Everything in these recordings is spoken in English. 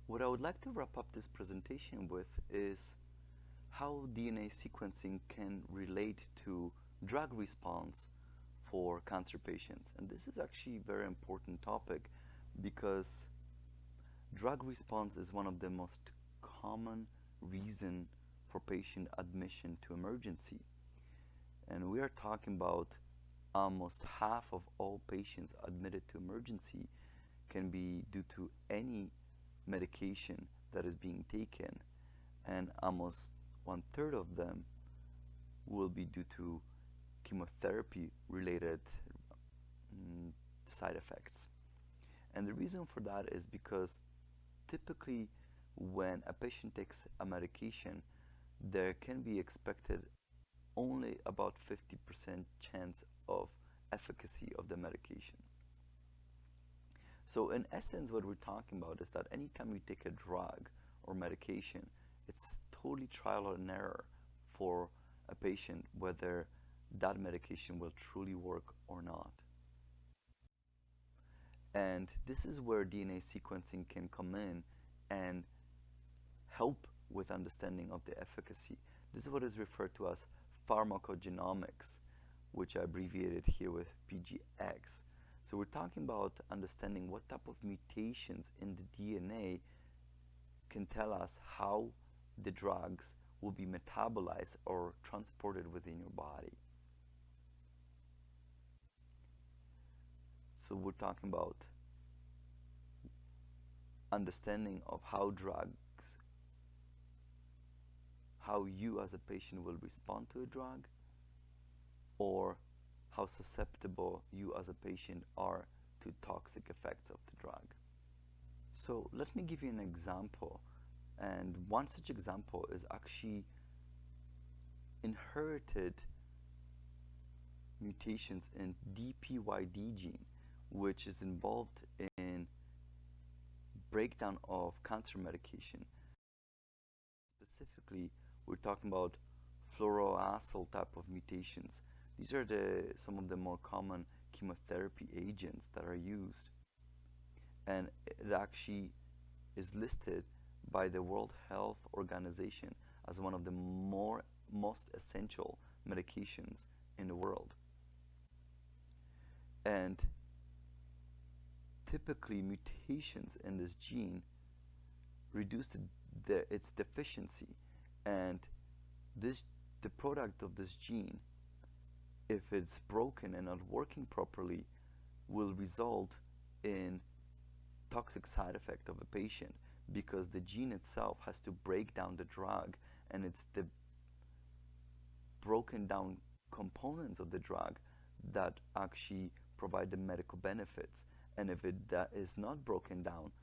What I would like to wrap up this presentation with is how DNA sequencing can relate to drug response for cancer patients. And this is actually a very important topic because drug response is one of the most common reason for patient admission to emergency. And we are talking about almost half of all patients admitted to emergency can be due to any medication that is being taken, and almost 1/3 of them will be due to chemotherapy related side effects. And the reason for that is because typically when a patient takes a medication, there can be expected only about 50% chance of efficacy of the medication. So in essence, what we're talking about is that anytime we take a drug or medication, it's totally trial and error for a patient whether that medication will truly work or not. And this is where DNA sequencing can come in and help with understanding of the efficacy. This is what is referred to as pharmacogenomics, which I abbreviated here with PGX. So we're talking about understanding what type of mutations in the DNA can tell us how the drugs will be metabolized or transported within your body. So we're talking about understanding of how drugs, how you as a patient will respond to a drug, or how susceptible you as a patient are to toxic effects of the drug. So let me give you an example, and one such example is actually inherited mutations in DPYD gene, which is involved in breakdown of cancer medication. Specifically, we're talking about fluoroacyl type of mutations. These are some of the more common chemotherapy agents that are used, and it actually is listed by the World Health Organization as one of the most essential medications in the world. And typically mutations in this gene reduce its deficiency, and the product of this gene, if it's broken and not working properly, will result in toxic side effect of a patient, because the gene itself has to break down the drug, and it's the broken down components of the drug that actually provide the medical benefits. And if it is not broken down,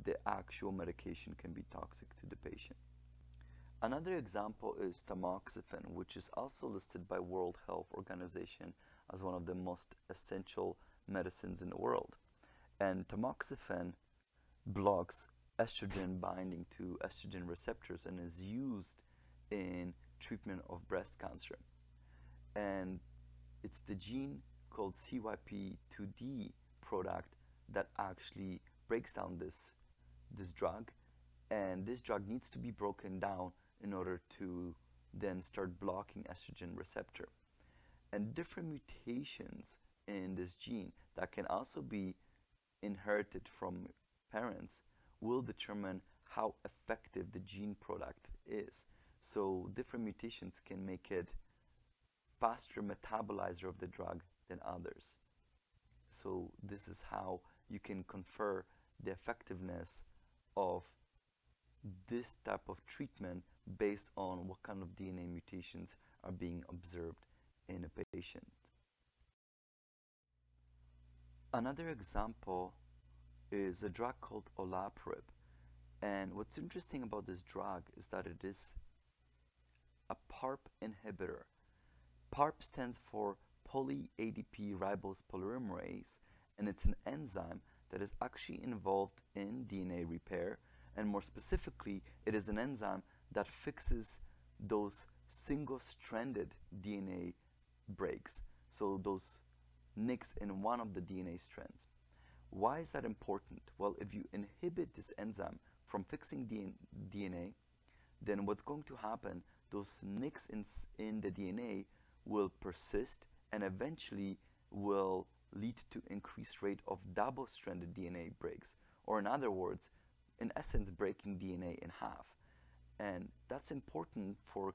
the actual medication can be toxic to the patient. Another example is Tamoxifen, which is also listed by World Health Organization as one of the most essential medicines in the world. And Tamoxifen blocks estrogen binding to estrogen receptors and is used in treatment of breast cancer. And it's the gene called CYP2D product that actually breaks down this drug, and this drug needs to be broken down in order to then start blocking estrogen receptor. And different mutations in this gene that can also be inherited from parents will determine how effective the gene product is. So different mutations can make it faster metabolizer of the drug than others. So this is how you can confer the effectiveness of this type of treatment based on what kind of DNA mutations are being observed in a patient. Another example is a drug called Olaprip. And what's interesting about this drug is that it is a Parp inhibitor. Parp stands for poly-ADP ribose polymerase, and it's an enzyme that is actually involved in DNA repair, and more specifically, it is an enzyme that fixes those single-stranded DNA breaks, so those nicks in one of the DNA strands. Why is that important? Well, if you inhibit this enzyme from fixing DNA, then what's going to happen, those nicks in the DNA will persist and eventually will lead to increased rate of double-stranded DNA breaks, or in other words, in essence, breaking DNA in half. And that's important for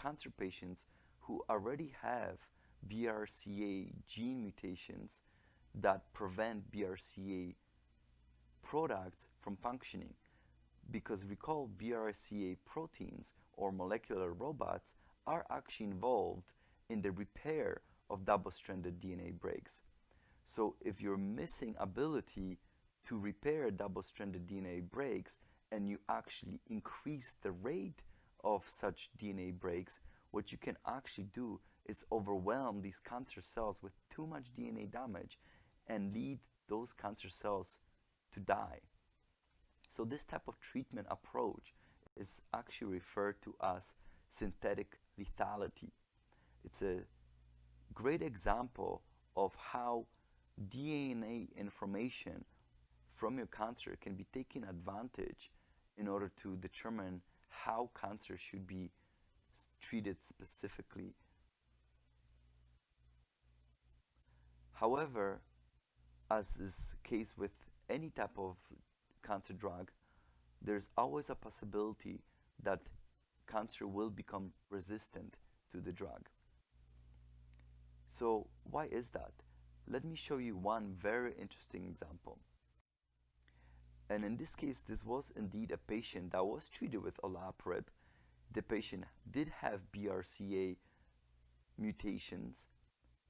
cancer patients who already have BRCA gene mutations that prevent BRCA products from functioning. Because recall, BRCA proteins or molecular robots are actually involved in the repair of double-stranded DNA breaks. So if you're missing ability to repair double-stranded DNA breaks and you actually increase the rate of such DNA breaks, what you can actually do is overwhelm these cancer cells with too much DNA damage and lead those cancer cells to die. So this type of treatment approach is actually referred to as synthetic lethality. It's a great example of how DNA information from your cancer can be taken advantage in order to determine how cancer should be treated specifically. However, as is the case with any type of cancer drug, there's always a possibility that cancer will become resistant to the drug. So why is that? Let me show you one very interesting example. And in this case, this was indeed a patient that was treated with Olaprip. The patient did have BRCA mutations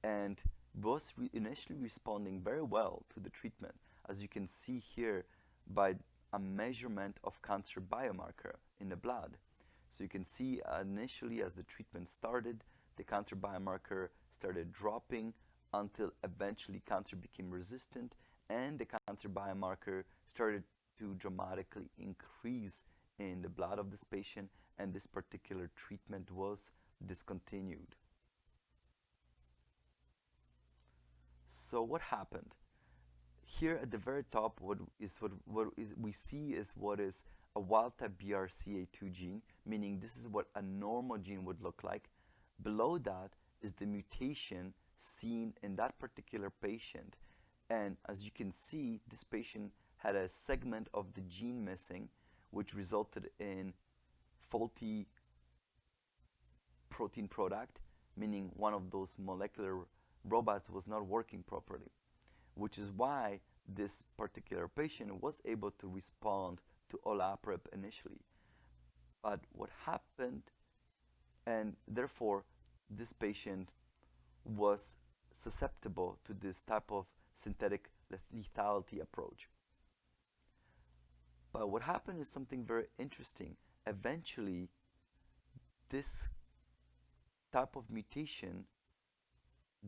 and was initially responding very well to the treatment, as you can see here by a measurement of cancer biomarker in the blood. So you can see initially as the treatment started, the cancer biomarker started dropping until eventually cancer became resistant and the cancer biomarker started to dramatically increase in the blood of this patient, and this particular treatment was discontinued. So what happened? Here at the very top, what we see is what is a wild-type BRCA2 gene, meaning this is what a normal gene would look like. Below that is the mutation seen in that particular patient. And as you can see, this patient had a segment of the gene missing, which resulted in faulty protein product, meaning one of those molecular robots was not working properly, which is why this particular patient was able to respond to Olaprip initially. But what happened, and therefore this patient was susceptible to this type of synthetic lethality approach. But what happened is something very interesting. Eventually, this type of mutation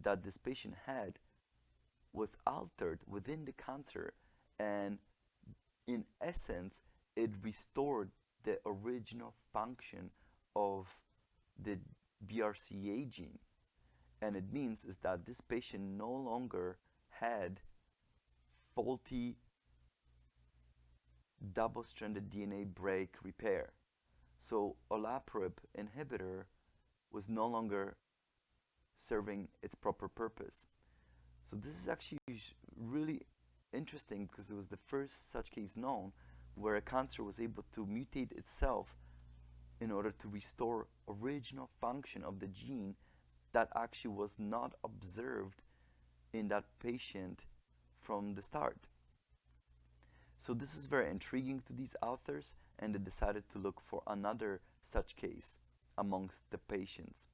that this patient had was altered within the cancer, and in essence, it restored the original function of the BRCA gene. And it means is that this patient no longer had faulty double-stranded DNA break repair. So Olaprip inhibitor was no longer serving its proper purpose. So this is actually really interesting because it was the first such case known where a cancer was able to mutate itself in order to restore original function of the gene that actually was not observed in that patient from the start. So this is very intriguing to these authors, and they decided to look for another such case amongst the patients.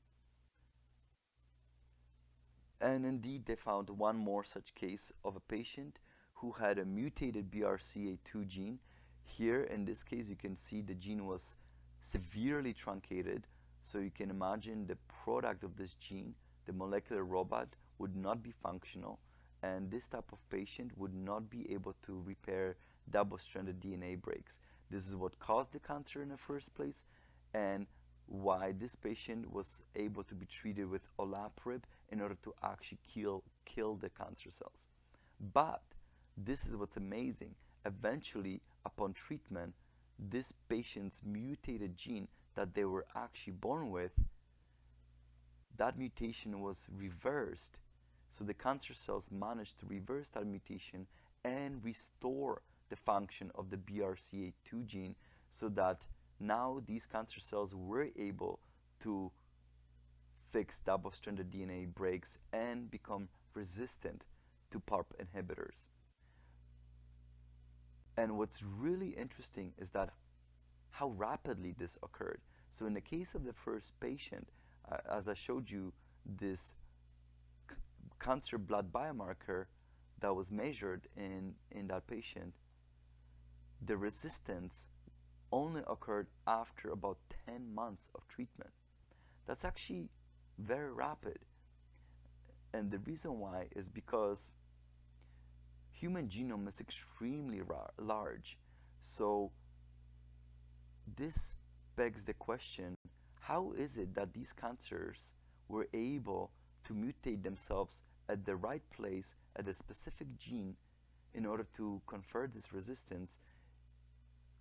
And indeed, they found one more such case of a patient who had a mutated BRCA2 gene. Here, in this case, you can see the gene was severely truncated. So you can imagine the product of this gene, the molecular robot, would not be functional. And this type of patient would not be able to repair double-stranded DNA breaks. This is what caused the cancer in the first place, and why this patient was able to be treated with Olaprip in order to actually kill the cancer cells. But this is what's amazing. Eventually, upon treatment, this patient's mutated gene that they were actually born with, that mutation was reversed. So the cancer cells managed to reverse that mutation and restore the function of the BRCA2 gene, so that now these cancer cells were able to fix double-stranded DNA breaks and become resistant to Parp inhibitors. And what's really interesting is that how rapidly this occurred. So in the case of the first patient, as I showed you, this cancer blood biomarker that was measured in that patient, the resistance only occurred after about 10 months of treatment. That's actually very rapid. And the reason why is because human genome is extremely large. So this begs the question, how is it that these cancers were able to mutate themselves at the right place at a specific gene in order to confer this resistance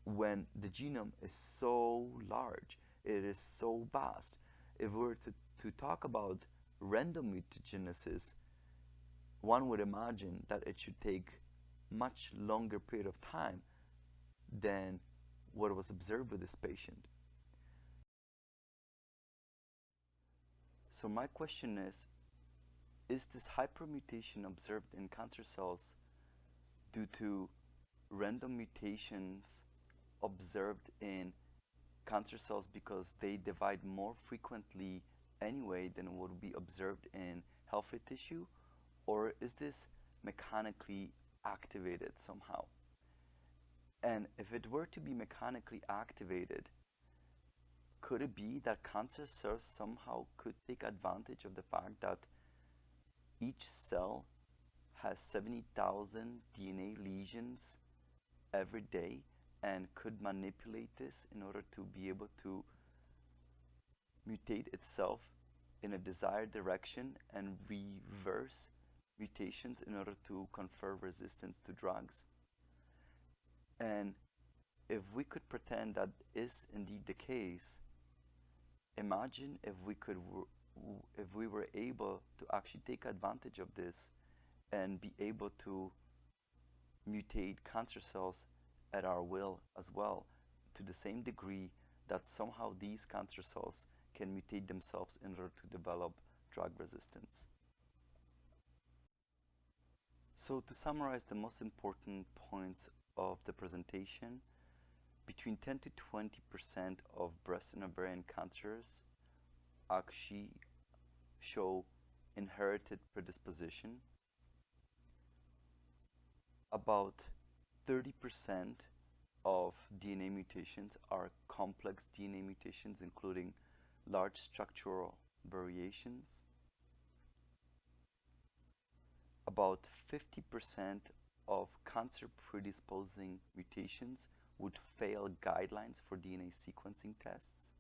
when the genome is so large, it is so vast? If we were to talk about random mutagenesis, one would imagine that it should take much longer period of time than what was observed with this patient. So my question is this hypermutation observed in cancer cells due to random mutations observed in cancer cells because they divide more frequently anyway than would be observed in healthy tissue? Or is this mechanically activated somehow? And if it were to be mechanically activated, could it be that cancer cells somehow could take advantage of the fact that each cell has 70,000 DNA lesions every day and could manipulate this in order to be able to mutate itself in a desired direction and reverse mutations in order to confer resistance to drugs? And if we could pretend that is indeed the case, imagine if we were able to actually take advantage of this and be able to mutate cancer cells at our will as well, to the same degree that somehow these cancer cells can mutate themselves in order to develop drug resistance. So to summarize the most important points of the presentation, between 10 to 20% of breast and ovarian cancers actually show inherited predisposition. About 30% of DNA mutations are complex DNA mutations, including large structural variations. About 50% of cancer predisposing mutations would fail guidelines for DNA sequencing tests.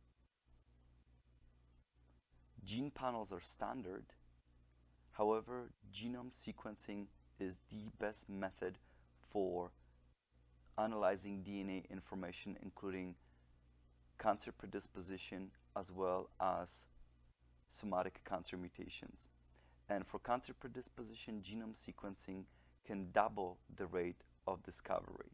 Gene panels are standard. However, genome sequencing is the best method for analyzing DNA information, including cancer predisposition as well as somatic cancer mutations. And for cancer predisposition, genome sequencing can double the rate of discovery.